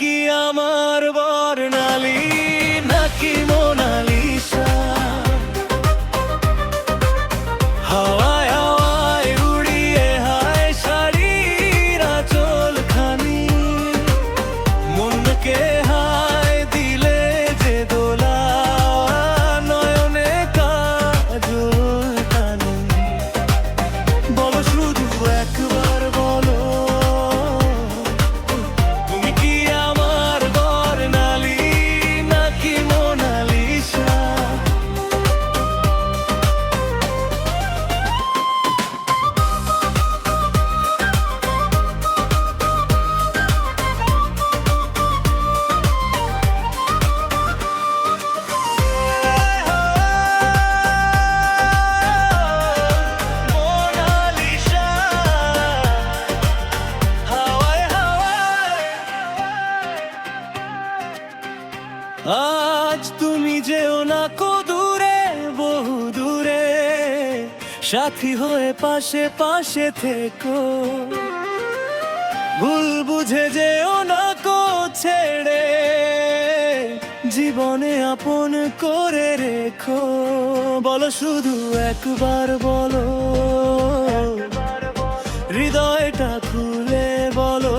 নাকি আমার বর্ণালী, নাকি মোনালিসা। হাওয়ায় হাওয়ায় উড়িয়ে হায় শাড়ির আঁচলখানি, মনকে হায় দিলে যে দোলা, নয়নে কাজল টানি। বলো শুধু একবার বলো, তুমি কি আমার বর্ণালী, নাকি মোনালিসা। আজ তুমি যেও না কো দূরে, বহু দূরে, সাথী হয়ে পাশে পাশে থেকো। ভুল বুঝে যেও না কো ছেড়ে, জীবনে আপন করে রেখো। বলো শুধু একবার বলো, হৃদয়টা খুলে বলো,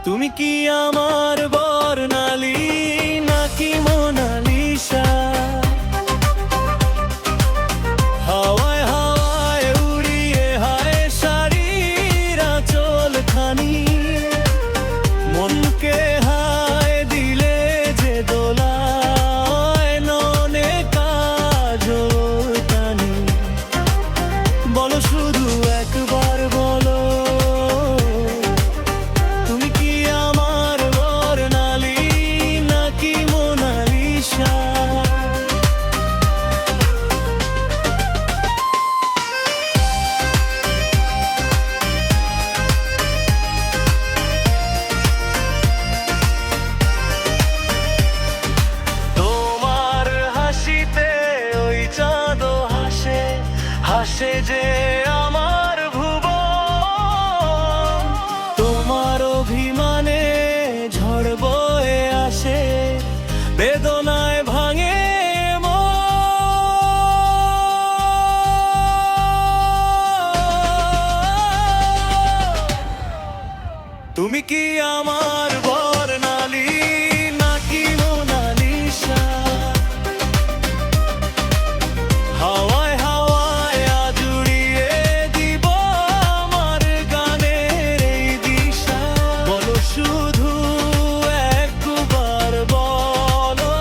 তুমি কি আমার বর্ণালী, নাকি মোনালিসা। হাওয়ায় হাওয়ায় উড়িয়ে হায় শাড়ির আঁচলখানি, মনকে হায় দিলে যে দোলা, নয়নে কাজল টানি। বলো শুধু একবার বলো, তুমি কি আমার বর্ণালী, নাকি মোনালিসা। তোমার হাসিতে ওই চাঁদও হাসে, হাসে যে আমার ভুবন। তোমার অভিমানে ঝড় বয়ে আসে, বেদনায় ভাঙে মন। তুমি কি আমার বর্ণালী, নাকি মোনালিসা। হাওয়ায় হাওয়ায় আজ উড়িয়ে দিব আমার গানের এই দিশা। বলো শুধু একবার বলো,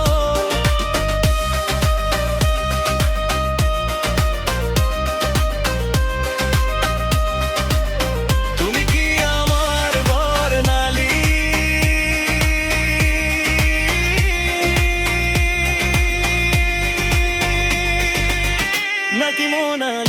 তুমি কি আমার বর্ণালী, নাকি মোনালিসা।